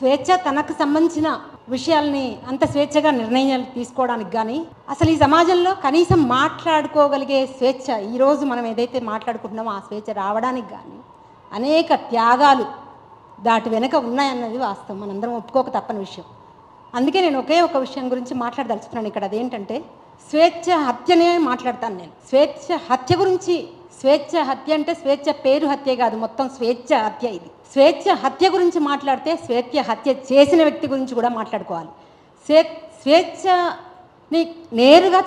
స్వేచ్ఛ తనకు సంబంధించిన విషయాల్ని అంత స్వేచ్ఛగా నిర్ణయాలు తీసుకోవడానికి కానీ అసలు ఈ సమాజంలో కనీసం మాట్లాడుకోగలిగే స్వేచ్ఛ ఈరోజు మనం ఏదైతే మాట్లాడుకుంటున్నామో ఆ స్వేచ్ఛ రావడానికి కానీ అనేక త్యాగాలు దాటి వెనుక ఉన్నాయన్నది వాస్తవం, మనందరం ఒప్పుకోక తప్పని విషయం. అందుకే నేను ఒకే ఒక విషయం గురించి మాట్లాడదలుచుకున్నాను ఇక్కడ. అదేంటంటే స్వేచ్ఛ హత్యనే మాట్లాడతాను నేను. స్వేచ్ఛ హత్య గురించి, స్వేచ్ఛ హత్య అంటే స్వేచ్ఛ పేరు హత్య కాదు, మొత్తం స్వేచ్ఛ హత్య. ఇది స్వేచ్ఛ హత్య గురించి మాట్లాడితే స్వేచ్ఛ హత్య చేసిన వ్యక్తి గురించి కూడా మాట్లాడుకోవాలి. స్వేచ్ఛని నేరుగా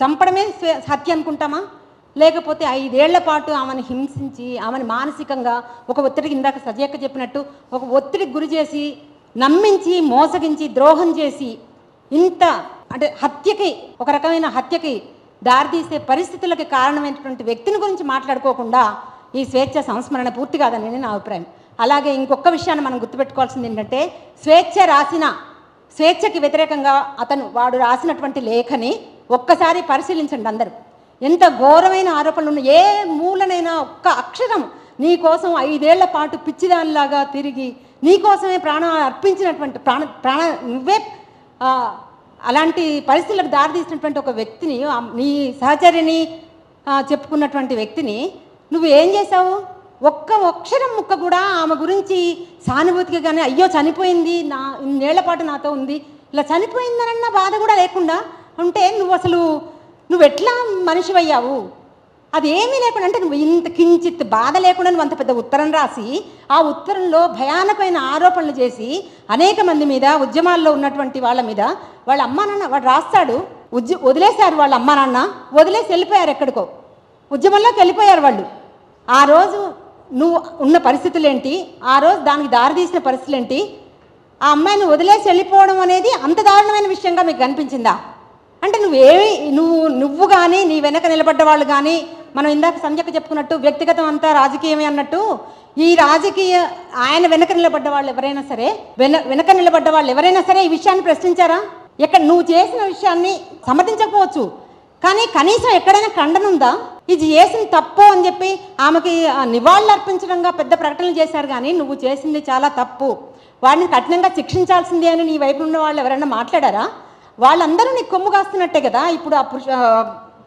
చంపడమే హత్య అనుకుంటామా? లేకపోతే 5 ఏళ్ల పాటు ఆమెను హింసించి ఆమెను మానసికంగా ఒక ఒత్తిడికి, ఇందాక సజయక్క చెప్పినట్టు, ఒక ఒత్తిడికి గురి చేసి నమ్మించి మోసగించి ద్రోహం చేసి ఇంత అంటే హత్యకి, ఒక రకమైన హత్యకి దారితీసే పరిస్థితులకు కారణమైనటువంటి వ్యక్తిని గురించి మాట్లాడుకోకుండా ఈ స్వేచ్ఛ సంస్మరణ పూర్తి కాదని నా అభిప్రాయం. అలాగే ఇంకొక విషయాన్ని మనం గుర్తుపెట్టుకోవాల్సింది ఏంటంటే స్వేచ్ఛకి వ్యతిరేకంగా వాడు రాసినటువంటి లేఖని ఒక్కసారి పరిశీలించండి అందరూ. ఎంత ఘోరమైన ఆరోపణలు ఉన్నాయి. ఏ మూలనైనా ఒక్క అక్షరం నీకోసం 5 ఏళ్ల పాటు పిచ్చిదానిలాగా తిరిగి నీకోసమే ప్రాణం అర్పించినటువంటి నువ్వే అలాంటి పరిస్థితులకు దారితీసినటువంటి ఒక వ్యక్తిని, నీ సహచర్యని చెప్పుకున్నటువంటి వ్యక్తిని నువ్వు ఏం చేశావు? ఒక్క అక్షరం ముక్క కూడా ఆమె గురించి సానుభూతిగా కానీ, అయ్యో చనిపోయింది, ఇన్నేళ్ల పాటు నాతో ఉంది, ఇలా చనిపోయిందనన్న బాధ కూడా లేకుండా ఉంటే నువ్వు ఎట్లా మనిషివయ్యావు? అది ఏమీ లేకుండా, అంటే నువ్వు ఇంత కించిత్ బాధ లేకుండా నువ్వు అంత పెద్ద ఉత్తరం రాసి ఆ ఉత్తరంలో భయానకమైన ఆరోపణలు చేసి అనేక మంది మీద, ఉద్యమాల్లో ఉన్నటువంటి వాళ్ళ మీద, వాళ్ళ అమ్మా నాన్న, వాడు రాస్తాడు వదిలేశారు, వాళ్ళ అమ్మా నాన్న వదిలేసి వెళ్ళిపోయారు, ఎక్కడికో ఉద్యమంలోకి వెళ్ళిపోయారు వాళ్ళు. ఆ రోజు నువ్వు ఉన్న పరిస్థితులు ఏంటి, ఆ రోజు దానికి దారితీసిన పరిస్థితులు ఏంటి, ఆ అమ్మాయిని వదిలేసి వెళ్ళిపోవడం అనేది అంత దారుణమైన విషయంగా మీకు కనిపించిందా? అంటే నువ్వు కానీ నీ వెనక నిలబడ్డ వాళ్ళు కానీ, మనం ఇందాక సంజయ్ చెప్పుకున్నట్టు వ్యక్తిగతం అంతా రాజకీయమే అన్నట్టు, ఈ రాజకీయ ఆయన వెనక నిలబడ్డ వాళ్ళు ఎవరైనా సరే ఈ విషయాన్ని ప్రశ్నించారా? నువ్వు చేసిన విషయాన్ని సమర్థించకపోవచ్చు, కానీ కనీసం ఎక్కడైనా ఖండన ఉందా? ఇది చేసిన తప్పు అని చెప్పి ఆమెకి నివాళులు అర్పించడంగా పెద్ద ప్రకటనలు చేశారు, కానీ నువ్వు చేసింది చాలా తప్పు, వాడిని కఠినంగా శిక్షించాల్సిందే అని నీ వైపు ఉన్న వాళ్ళు ఎవరైనా మాట్లాడారా? వాళ్ళందరూ నీకు కొమ్ము కాస్తున్నట్టే కదా ఇప్పుడు ఆ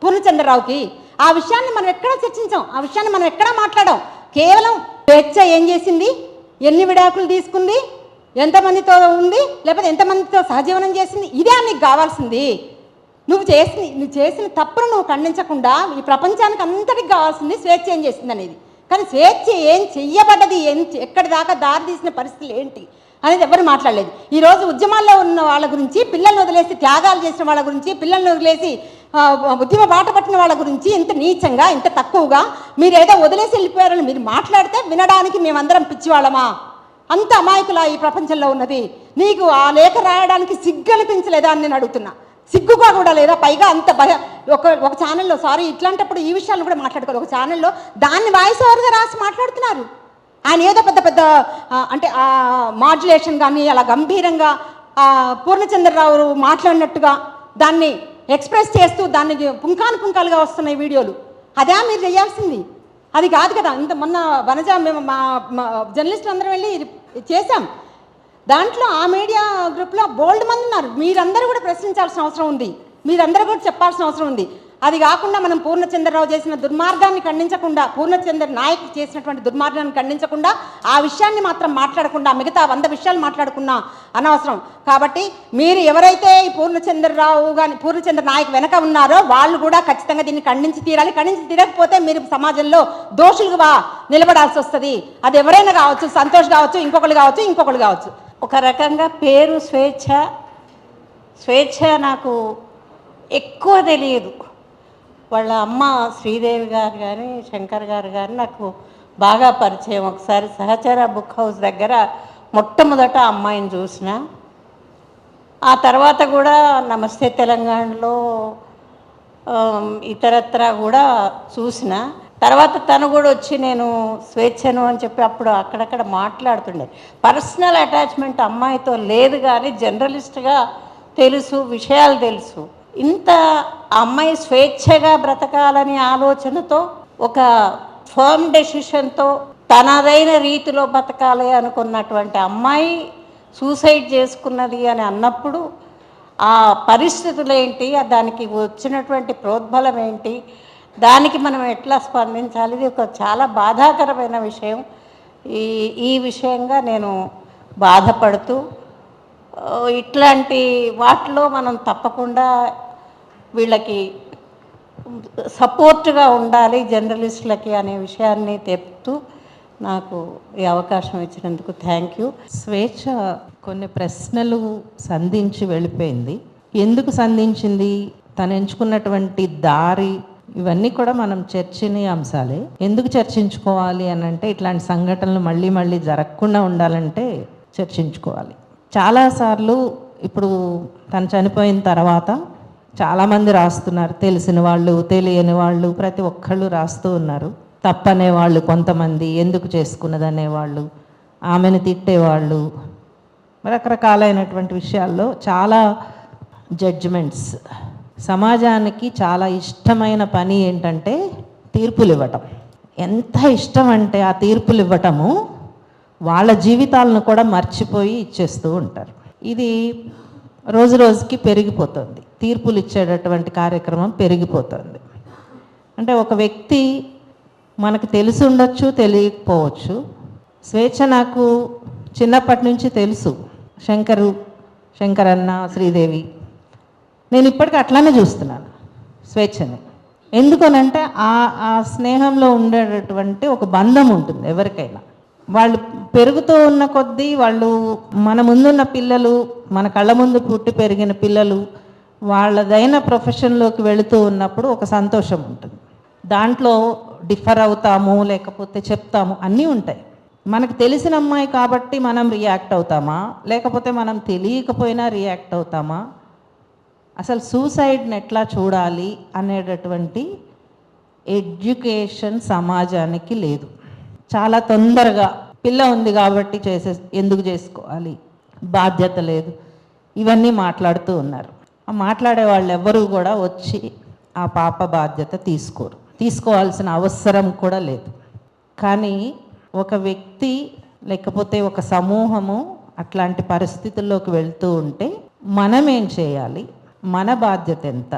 పూర్ణచంద్రరావుకి. ఆ విషయాన్ని మనం ఎక్కడా చర్చించాం, ఆ విషయాన్ని మనం ఎక్కడా మాట్లాడాం. కేవలం స్వేచ్ఛ ఏం చేసింది, ఎన్ని విడాకులు తీసుకుంది, ఎంతమందితో ఉంది, లేకపోతే ఎంతమందితో సహజీవనం చేసింది, ఇదే నీకు కావాల్సింది. నువ్వు చేసిన తప్పును నువ్వు ఖండించకుండా ఈ ప్రపంచానికి అంతటికి కావాల్సింది స్వేచ్ఛ ఏం చేసింది అనేది. కానీ స్వేచ్ఛ ఏం చెయ్యబడ్డది, ఎక్కడి దాకా దారి తీసిన పరిస్థితులు ఏంటి అనేది ఎవరు మాట్లాడలేదు. ఈరోజు ఉద్యమాల్లో ఉన్న వాళ్ళ గురించి, పిల్లల్ని వదిలేసి త్యాగాలు చేసిన వాళ్ళ గురించి, పిల్లల్ని వదిలేసి ఉద్యమ బాట పట్టిన వాళ్ళ గురించి ఇంత నీచంగా, ఇంత తక్కువగా మీరు ఏదో వదిలేసి వెళ్ళిపోయారని మీరు మాట్లాడితే వినడానికి మేమందరం పిచ్చివాళ్ళమా? అంత అమాయకులా ఈ ప్రపంచంలో ఉన్నది? నీకు ఆ లేఖ రాయడానికి సిగ్గు అనిపించలేదా అని నేను అడుగుతున్నా. సిగ్గుగా కూడా లేదా? పైగా అంత ఒక ఛానల్లో, సారీ ఇట్లాంటప్పుడు ఈ విషయాలను కూడా మాట్లాడుకోవాలి, ఒక ఛానల్లో దాన్ని వాయిస్ ఓవర్గా రాసి మాట్లాడుతున్నారు. ఆయన ఏదో పెద్ద అంటే ఆ మాడ్యులేషన్ కానీ అలా గంభీరంగా పూర్ణచంద్రరావు మాట్లాడినట్టుగా దాన్ని ఎక్స్ప్రెస్ చేస్తూ దాన్ని పుంకాలుగా వస్తున్నాయి వీడియోలు. అదే మీరు చేయాల్సింది, అది కాదు కదా. మొన్న వనజ మేము మా జర్నలిస్టులు అందరం వెళ్ళి చేశాం. దాంట్లో ఆ మీడియా గ్రూప్లో బోల్డ్ మంది ఉన్నారు. మీరందరూ కూడా ప్రశ్నించాల్సిన అవసరం ఉంది, మీరందరూ కూడా చెప్పాల్సిన అవసరం ఉంది. అది కాకుండా మనం పూర్ణచంద్రరావు చేసిన దుర్మార్గాన్ని ఖండించకుండా, పూర్ణచంద్ర నాయక్ చేసినటువంటి దుర్మార్గాన్ని ఖండించకుండా, ఆ విషయాన్ని మాత్రం మాట్లాడకుండా మిగతా 100 విషయాలు మాట్లాడుకున్నా అనవసరం. కాబట్టి మీరు ఎవరైతే ఈ పూర్ణచంద్ర నాయక్ వెనక ఉన్నారో వాళ్ళు కూడా ఖచ్చితంగా దీన్ని ఖండించి తీరాలి. ఖండించి తీరకపోతే మీరు సమాజంలో దోషులుగా నిలబడాల్సి వస్తుంది. అది ఎవరైనా కావచ్చు, సంతోష్ కావచ్చు, ఇంకొకరు కావచ్చు. ఒక రకంగా పేరు స్వేచ్ఛ నాకు ఎక్కువ తెలియదు. వాళ్ళ అమ్మ శ్రీదేవి గారు కానీ శంకర్ గారు కానీ నాకు బాగా పరిచయం. ఒకసారి సహచర బుక్ హౌస్ దగ్గర మొట్టమొదట అమ్మాయిని చూసిన, ఆ తర్వాత కూడా నమస్తే తెలంగాణలో ఇతరత్ర కూడా చూసిన. తర్వాత తను కూడా వచ్చి నేను స్వేచ్ఛను అని చెప్పి అప్పుడు అక్కడక్కడ మాట్లాడుతుండే. పర్సనల్ అటాచ్మెంట్ అమ్మాయితో లేదు, కానీ జర్నలిస్ట్గా తెలుసు, విషయాలు తెలుసు. ఇంత అమ్మాయి స్వేచ్ఛగా బ్రతకాలని ఆలోచనతో, ఒక ఫర్మ్ డెసిషన్తో తనదైన రీతిలో బతకాలి అనుకున్నటువంటి అమ్మాయి సూసైడ్ చేసుకున్నది అని అన్నప్పుడు ఆ పరిస్థితులు ఏంటి, దానికి వచ్చినటువంటి ప్రోద్బలం ఏంటి, దానికి మనం ఎట్లా స్పందించాలి, ఇది ఒక చాలా బాధాకరమైన విషయం. ఈ విషయంగా నేను బాధపడుతూ ఇట్లాంటి వాటిలో మనం తప్పకుండా వీళ్ళకి సపోర్ట్గా ఉండాలి జర్నలిస్టులకి అనే విషయాన్ని చెప్తూ నాకు ఈ అవకాశం ఇచ్చినందుకు థ్యాంక్ యూ. స్వేచ్ఛ కొన్ని ప్రశ్నలు సంధించి వెళ్ళిపోయింది. ఎందుకు సంధించింది, తను ఎంచుకున్నటువంటి దారి, ఇవన్నీ కూడా మనం చర్చనీయాంశాలే. ఎందుకు చర్చించుకోవాలి అని అంటే, ఇట్లాంటి సంఘటనలు మళ్ళీ మళ్ళీ జరగకుండా ఉండాలంటే చర్చించుకోవాలి. చాలాసార్లు ఇప్పుడు తను చనిపోయిన తర్వాత చాలామంది రాస్తున్నారు, తెలిసిన వాళ్ళు తెలియని వాళ్ళు ప్రతి ఒక్కళ్ళు రాస్తూ ఉన్నారు. తప్పనేవాళ్ళు కొంతమంది, ఎందుకు చేసుకున్నదనేవాళ్ళు, ఆమెను తిట్టేవాళ్ళు, రకరకాలైనటువంటి విషయాల్లో చాలా జడ్జిమెంట్స్. సమాజానికి చాలా ఇష్టమైన పని ఏంటంటే తీర్పులు ఇవ్వటం. ఎంత ఇష్టం అంటే ఆ తీర్పులు ఇవ్వటము వాళ్ళ జీవితాలను కూడా మర్చిపోయి ఇచ్చేస్తూ ఉంటారు. ఇది రోజు రోజుకి పెరిగిపోతుంది. తీర్పులు ఇచ్చేటటువంటి కార్యక్రమం పెరిగిపోతుంది. అంటే ఒక వ్యక్తి మనకు తెలిసి ఉండొచ్చు, తెలియకపోవచ్చు. స్వేచ్ఛ నాకు చిన్నప్పటి నుంచి తెలుసు. శంకరన్న, శ్రీదేవి, నేను ఇప్పటికీ అట్లానే చూస్తున్నాను స్వేచ్ఛని. ఎందుకనంటే ఆ స్నేహంలో ఉండేటటువంటి ఒక బంధం ఉంటుంది ఎవరికైనా. వాళ్ళు పెరుగుతూ ఉన్న కొద్దీ వాళ్ళు మన ముందున్న పిల్లలు, మన కళ్ళ ముందు పుట్టి పెరిగిన పిల్లలు వాళ్ళదైన ప్రొఫెషన్లోకి వెళుతూ ఉన్నప్పుడు ఒక సంతోషం ఉంటుంది. దాంట్లో డిఫర్ అవుతాము, లేకపోతే చెప్తాము, అన్నీ ఉంటాయి. మనకు తెలిసిన అమ్మాయి కాబట్టి మనం రియాక్ట్ అవుతామా, లేకపోతే మనం తెలియకపోయినా రియాక్ట్ అవుతామా, అసలు సూసైడ్ని ఎట్లా చూడాలి అనేటటువంటి ఎడ్యుకేషన్ సమాజానికి లేదు. చాలా తొందరగా పిల్ల ఉంది కాబట్టి ఎందుకు చేసుకోవాలి, బాధ్యత లేదు, ఇవన్నీ మాట్లాడుతూ ఉన్నారు. ఆ మాట్లాడే వాళ్ళు ఎవ్వరూ కూడా వచ్చి ఆ పాప బాధ్యత తీసుకోవాల్సిన అవసరం కూడా లేదు. కానీ ఒక వ్యక్తి లేకపోతే ఒక సమూహము అట్లాంటి పరిస్థితుల్లోకి వెళ్తూ ఉంటే మనం ఏం చేయాలి, మన బాధ్యత ఎంత,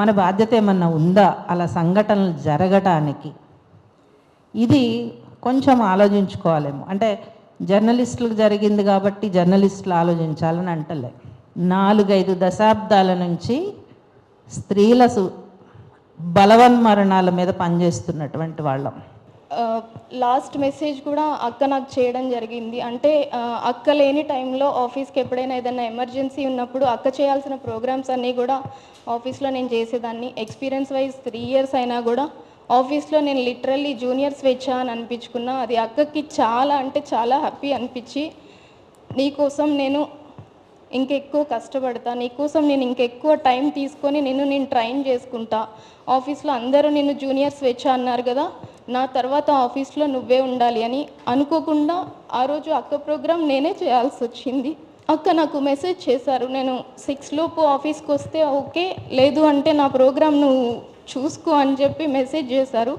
మన బాధ్యత ఏమన్నా ఉందా అలా సంఘటనలు జరగటానికి, ఇది కొంచెం ఆలోచించుకోవాలేమో. అంటే జర్నలిస్టులకు జరిగింది కాబట్టి జర్నలిస్టులు ఆలోచించాలని అంటలే. 4-5 దశాబ్దాల నుంచి స్త్రీల బలవన్మరణాల మీద పనిచేస్తున్నటువంటి వాళ్ళం. లాస్ట్ మెసేజ్ కూడా అక్క నాకు చేయడం జరిగింది. అంటే అక్క లేని టైంలో ఆఫీస్కి ఎప్పుడైనా ఏదైనా ఎమర్జెన్సీ ఉన్నప్పుడు అక్క చేయాల్సిన ప్రోగ్రామ్స్ అన్నీ కూడా ఆఫీస్లో నేను చేసేదాన్ని. ఎక్స్పీరియన్స్ వైజ్ 3 years అయినా కూడా ఆఫీస్లో నేను లిటరల్లీ జూనియర్ స్వేచ్ఛ అని అనిపించుకున్నా. అది అక్కకి చాలా అంటే చాలా హ్యాపీ అనిపించి, నీకోసం నేను ఇంకెక్కువ కష్టపడతా, నీకోసం నేను ఇంకెక్కువ టైం తీసుకొని నేను ట్రైన్ చేసుకుంటా. ఆఫీస్లో అందరూ నిన్ను జూనియర్ స్వేచ్ఛ అన్నారు కదా, నా తర్వాత ఆఫీస్లో నువ్వే ఉండాలి అని అనుకోకుండా ఆ రోజు అక్క ప్రోగ్రాం నేనే చేయాల్సి వచ్చింది. అక్క నాకు మెసేజ్ చేశారు, నేను 6 లోపు ఆఫీస్కి వస్తే ఓకే, లేదు అంటే నా ప్రోగ్రాం నువ్వు చూసుకో అని చెప్పి మెసేజ్ చేశారు.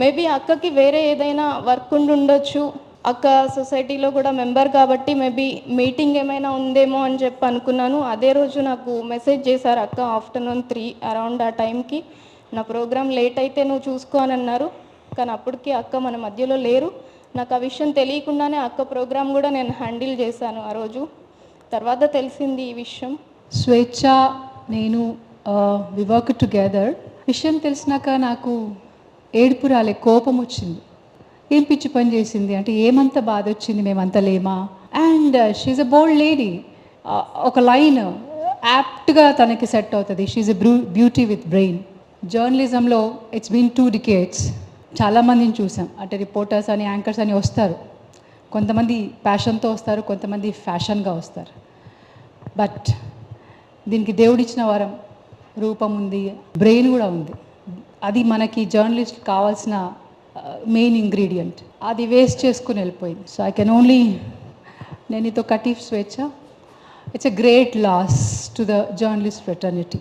మేబీ అక్కకి వేరే ఏదైనా వర్క్ ఉండొచ్చు, అక్క సొసైటీలో కూడా మెంబర్ కాబట్టి మేబీ మీటింగ్ ఏమైనా ఉందేమో అని చెప్పి అనుకున్నాను. అదే రోజు నాకు మెసేజ్ చేశారు అక్క, ఆఫ్టర్నూన్ 3 అరౌండ్ ఆ టైంకి, నా ప్రోగ్రామ్ లేట్ అయితే నువ్వు చూసుకో అని అన్నారు. కానీ అప్పటికి అక్క మన మధ్యలో లేరు. నాకు ఆ విషయం తెలియకుండానే అక్క ప్రోగ్రామ్ కూడా నేను హ్యాండిల్ చేశాను ఆ రోజు. తర్వాత తెలిసింది ఈ విషయం. స్వేచ్ఛ నేను వి వర్క్ టుగెదర్. విషయం తెలిసినాక నాకు ఏడుపు రాలే, కోపం వచ్చింది. ఏం పిచ్చి పని చేసింది అంటే ఏమంత బాధ వచ్చింది, మేమంతా లేమా. And she's a bold lady. ఒక లైన్ యాప్ట్గా తనకి సెట్ అవుతుంది, she's a beauty with brain. జర్నలిజంలో ఇట్స్ బీన్ 2 decades. చాలామందిని చూసాం, అంటే రిపోర్టర్స్ అని, యాంకర్స్ అని వస్తారు. కొంతమంది ప్యాషన్తో వస్తారు, కొంతమంది ఫ్యాషన్గా వస్తారు. బట్ దీనికి దేవుడిచ్చిన వరం, రూపం ఉంది, బ్రెయిన్ కూడా ఉంది. అది మనకి జర్నలిస్ట్ కావాల్సిన మెయిన్ ఇంగ్రీడియంట్. అది వేస్ట్ చేసుకుని వెళ్ళిపోయింది. సో ఐ కెన్ ఓన్లీ, నేను ఇతో కటీఫ్ Swechha, it's a great loss to the journalist fraternity.